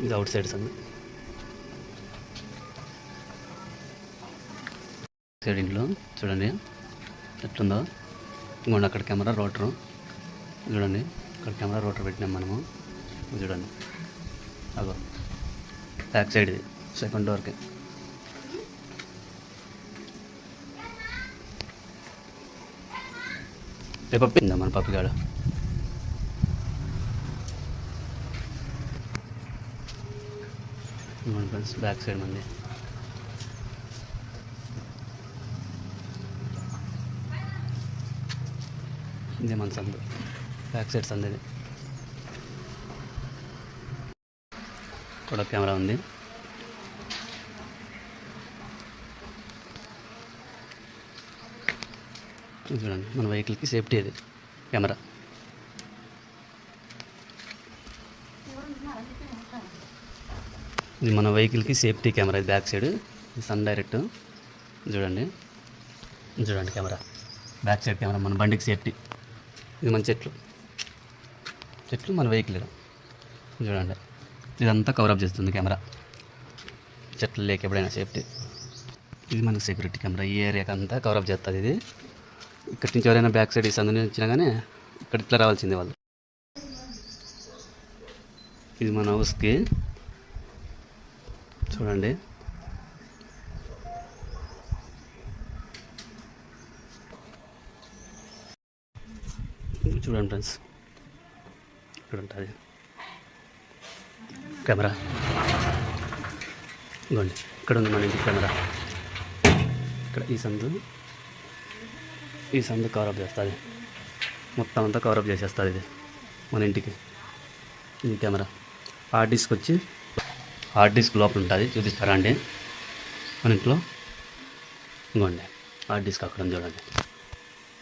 ఇది out side సందు. Side ఇంట్లో చూడండి ఎట్లుందో. ఇంకోండి అక్కడ కెమెరా రోటరు చూడండి. అక్కడ కెమెరా రోటర్ పెట్టినాం మనము. చూడండి అగో బ్యాక్ సైడ్ ఇది సెకండ్ డోర్కి. రేపు మన పప్పిగాడ ఫ్రెండ్స్ బ్యాక్ సైడ్ మంది. ఇదే మన సందు, బ్యాక్ సైడ్ సందు. ఇది కూడా కెమెరా ఉంది. చూడండి మన వెహికల్కి సేఫ్టీ ఇది కెమెరా. ఇది మన వెహికల్కి సేఫ్టీ కెమెరా. ఇది బ్యాక్ సైడ్ సన్ డైరెక్ట్. చూడండి చూడండి కెమెరా, బ్యాక్ సైడ్ కెమెరా మన బండికి సేఫ్టీ. ఇది మన చెట్లు మన వెహికల్. చూడండి ఇదంతా కవరప్ చేస్తుంది కెమెరా, చెట్లు లేక ఎప్పుడైనా సేఫ్టీ. ఇది మనకు సెక్యూరిటీ కెమెరా. ఈ ఏరియాకి అంతా కవరప్ చేస్తుంది ఇది. ఇక్కడి నుంచి ఎవరైనా బ్యాక్ సైడ్ ఈ సందు నుంచి వచ్చినా కానీ ఇక్కడ ఇట్లా రావాల్సిందే వాళ్ళు. ఇది మన హౌస్కి చూడండి. చూడండి ఫ్రెండ్స్ ఇక్కడ ఉంటుంది కెమెరా. ఇదిగోండి ఇక్కడ ఉంది మన ఇంటి కెమెరా. ఇక్కడ ఈ సందు కవరప్ చేస్తుంది, మొత్తం అంతా కవరప్ చేసేస్తుంది ఇది మన ఇంటికి. ఇది కెమెరా. హార్డ్ డిస్క్ లోపల ఉంటుంది, చూపిస్తారా అండి మన ఇంట్లో. ఇంకోండి హార్డ్ డిస్క్ అక్కడ చూడండి.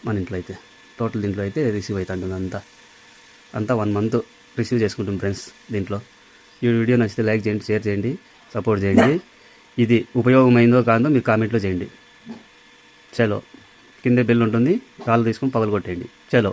మన ఇంట్లో అయితే టోటల్ దీంట్లో అయితే రిసీవ్ అవుతుంది అంతా 1 month రిసీవ్ చేసుకుంటాం ఫ్రెండ్స్ దీంట్లో. ఈ వీడియో నచ్చితే లైక్ చేయండి, షేర్ చేయండి, సపోర్ట్ చేయండి. ఇది ఉపయోగమైందో కాదో మీరు కామెంట్లో చేయండి. చలో కింద బెల్ ఉంటుంది, కాల్ తీసుకొని పగలు కొట్టేయండి. చలో.